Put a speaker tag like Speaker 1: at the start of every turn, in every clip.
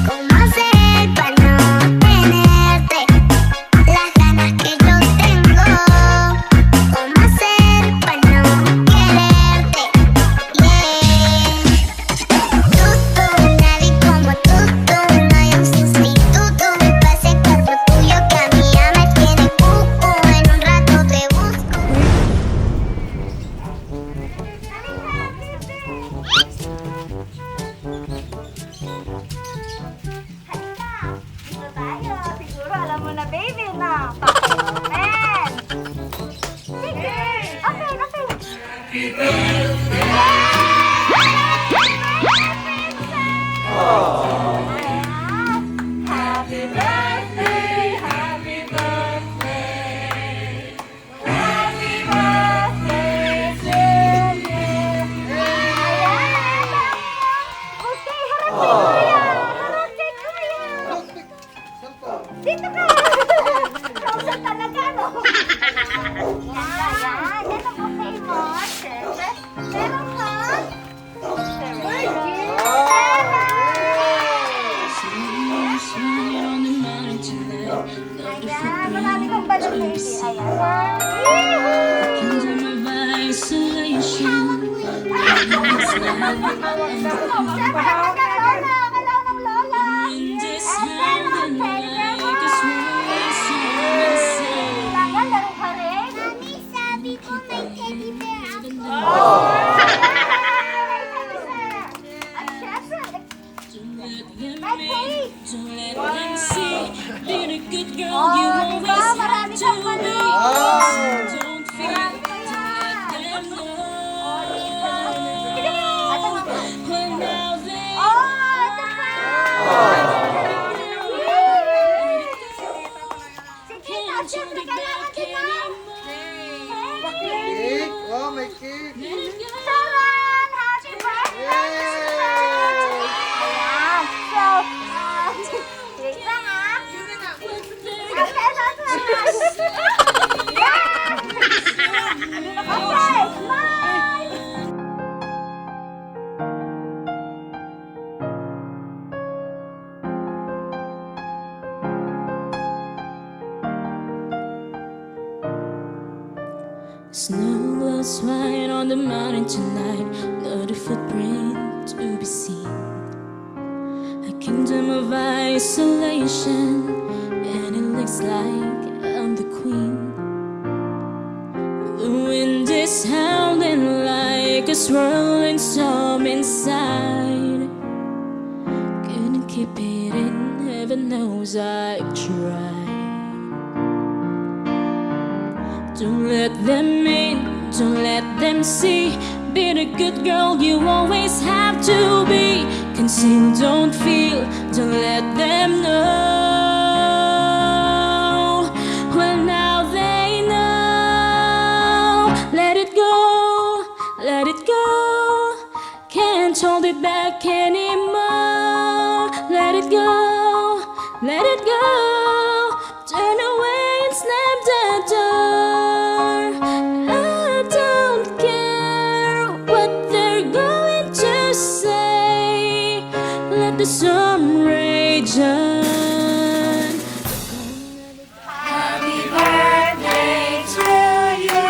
Speaker 1: ¿Cómo hacer para no tenerte las ganas que yo tengo? ¿Cómo hacer para no quererte? Nadie como tú, no hay un sustituto para ese cuerpo tuyo que a mí ya me tiene cuco. En un rato te busco.
Speaker 2: Dito tayo. Siguro alam mo na, baby, na papayamen. Sige. Okay, okay. Happy birthday, happy birthday. Happy birthday to you. Ayan. Okay, harap kay kuya. Harap kay kuya. Dito ka! Kausan talaga, no? Ayan, yan ang okay mo. Siyempre, meron ka. Ayan, marami kang balon, baby. Ayan. Siyempre, kalaw ng lola. And then, kailangan laro ka rin.
Speaker 1: Mami, sabi ko may teddy bear ako.
Speaker 2: At syempre, may cake. Oh, diba? Marami kang balon. Marami kaya. Oh, diba? Ito nga ba? Oh, ito pa. Sige na, syempre, kailangan diba?
Speaker 3: Cake! Oh, may cake!
Speaker 2: Sharon, happy birthday! Ayan. So, wait lang ah. Okay, that's right. Yan! Okay, smile!
Speaker 4: Snow glows white on the mountain tonight, not a footprint to be seen. A kingdom of isolation, and it looks like I'm the queen. The wind is howling like a swirling storm inside. Couldn't keep it in, heaven knows I've tried. Don't let them in, don't let them see. Be the good girl you always have to be. Conceal, don't feel, don't let them know. Well, now they know. Let it go, let it go. Can't hold it back anymore. Let it go, let it go. Turn away and snap the door. I don't care what they're going to say. Let the sun rage on.
Speaker 2: Happy birthday to you.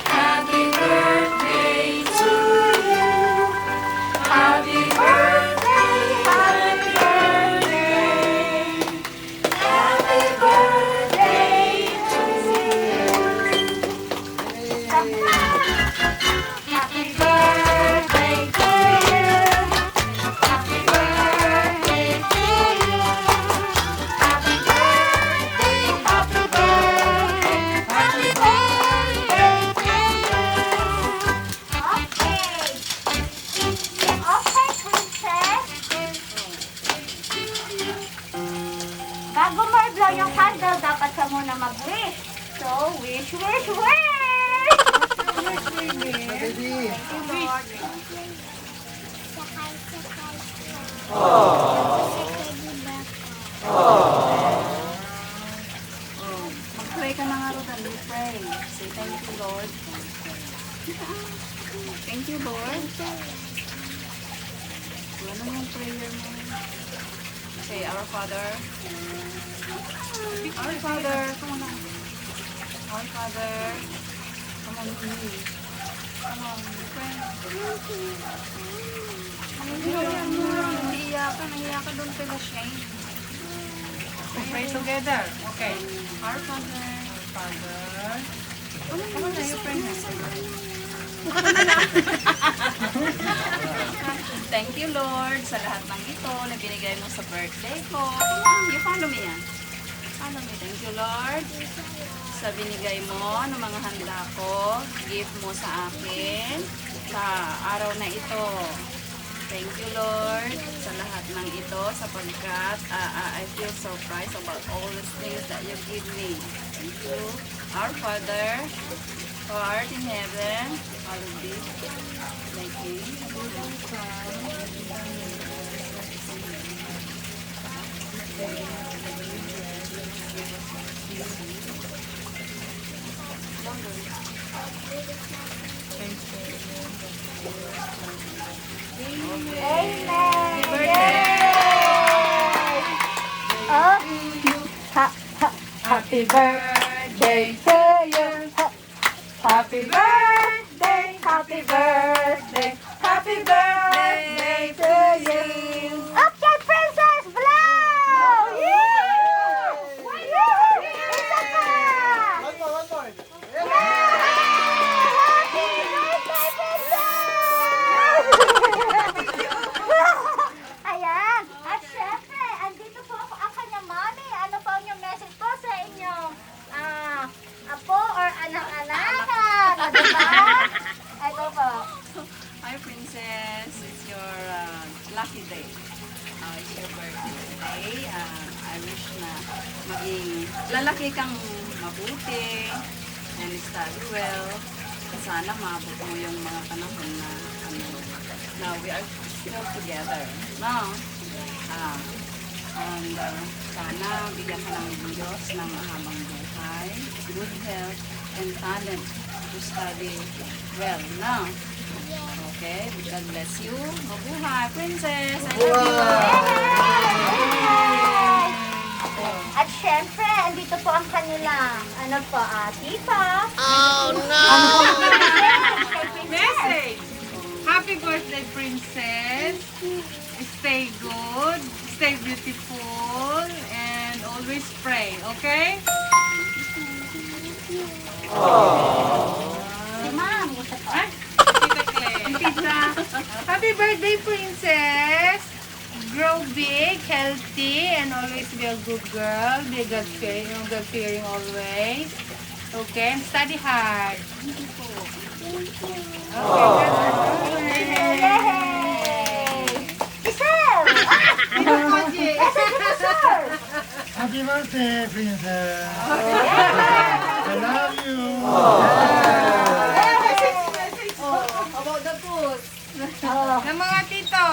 Speaker 2: Happy birthday to you. Happy birthday, happy birthday. Happy birthday to you. Happy birthday to you. Happy birthday to you. Happy birthday, happy birthday, happy birthday to you. Okay. Okay, princess. Bago mo i-blow yung candle, dapat ka muna mag-wish. So, wish, wish, wish!
Speaker 3: Baby!
Speaker 1: Sakay. Sa teddy bear ko.
Speaker 2: Pray. Say thank you, Lord. Thank you, Lord. Ano yung prayer mo? Say, Our Father. Our Father. Come on now. Our Father. Come on, please. Come on, pray. Nahiya ka doon pala, Shane.
Speaker 5: Pray together. Okay.
Speaker 2: Our Father.
Speaker 5: Father. Come on na, you pray na.
Speaker 2: Thank you, Lord, sa lahat ng ito na binigay mo sa birthday ko. Come on, you follow me yan. Follow me. Thank you, Lord, sa binigay mo ng mga handa ko, gift mo sa akin sa araw na ito. Thank you, Lord, sa lahat ng ito sapagkat I feel surprised about all the things that you give me. Thank you. Our Father, who art in heaven, hallowed be thy name.
Speaker 5: Happy birthday to you. Happy birthday, happy birthday, happy birthday to you.
Speaker 1: Okay, Princess Blow! Yay! Isa pa!
Speaker 3: One more.
Speaker 1: Happy birthday, Princess! Ayan. At syempre, andito po ako ang kanyang mami. Ano po ang inyong message po sa inyong apo or anak-anakan? O, diba? Ito po.
Speaker 2: Hi, Princess. It's your lucky day. It's your birthday today. I wish na maging lalaki kang mabuti and study well. Sana maabot mo yung mga panahon na now we are still together. No? And sana bigyan ka ng Diyos ng mahabang buhay, good health, and talent to study well. No? Okay, God bless you. Mabuhay, Princess. I love you.
Speaker 1: At syempre, andito po ang kanilang, ano po, tita.
Speaker 5: Message. Happy birthday, princess. Stay good, stay beautiful, and always pray, okay?
Speaker 1: Si ma'am, gusto po.
Speaker 5: Ah, Tita Clay. Tita. Happy birthday, princess. Grow big, healthy, and always be a good girl. Be a God-fearing always. Okay, and study hard. Okay,
Speaker 1: Yay! Isel!
Speaker 3: Happy birthday, Princess. I love you.
Speaker 5: ng mga tito.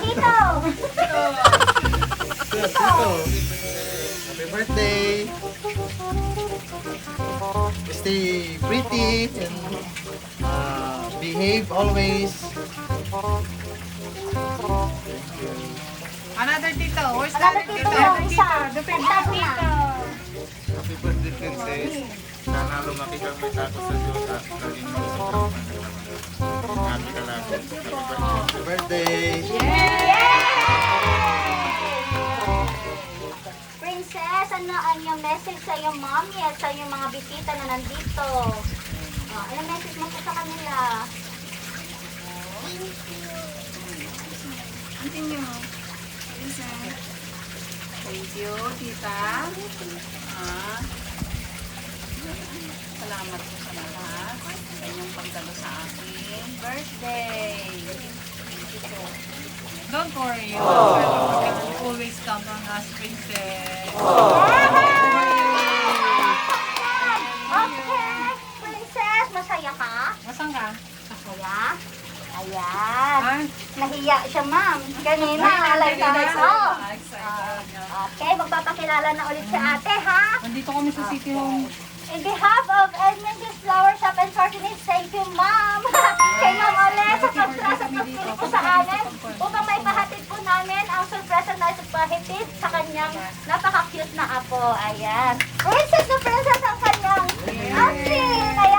Speaker 1: Tito!
Speaker 3: Happy birthday. Stay pretty and behave always.
Speaker 5: Another tito. Where's the
Speaker 1: Another
Speaker 5: other
Speaker 1: tito,
Speaker 5: tito?
Speaker 1: isa.
Speaker 5: The favorite tito.
Speaker 6: Happy birthday, Princess. Sana lumaki ka may takot sa Diyos at laging magsasabi. Happy ka lang.
Speaker 3: Happy birthday.
Speaker 1: Princess, ano ang iyong message sa iyong mommy at sa iyong mga bisita na nandito? Anong message mo po sa kanila?
Speaker 2: Continue. Listen. Thank you, tita. Salamat po sa lahat sa inyong pagdalo sa aking birthday. Thank you po.
Speaker 5: Don't worry. You always come on us, princess.
Speaker 1: Okay, Princess, masaya ka?
Speaker 5: Masang ka?
Speaker 1: Masaya? Ayan.
Speaker 5: Ah,
Speaker 1: Nahiya siya, ma'am. Kanina, alay ka. Oh.
Speaker 2: Excited.
Speaker 1: Okay, magpapakilala na ulit si ate, ha?
Speaker 5: nandito kami sa City Hall.
Speaker 1: In behalf of Edmonton's Flower Shop and Shortenings, thank you, Ma'am. Kay Ma'am Ole sa pagtrasa po sa amin upang may pahatid po namin ang sorpresa na pahatid sa kanyang napaka-cute na apo. Ayan. Princess na princess ang kanyang asin. Ayan.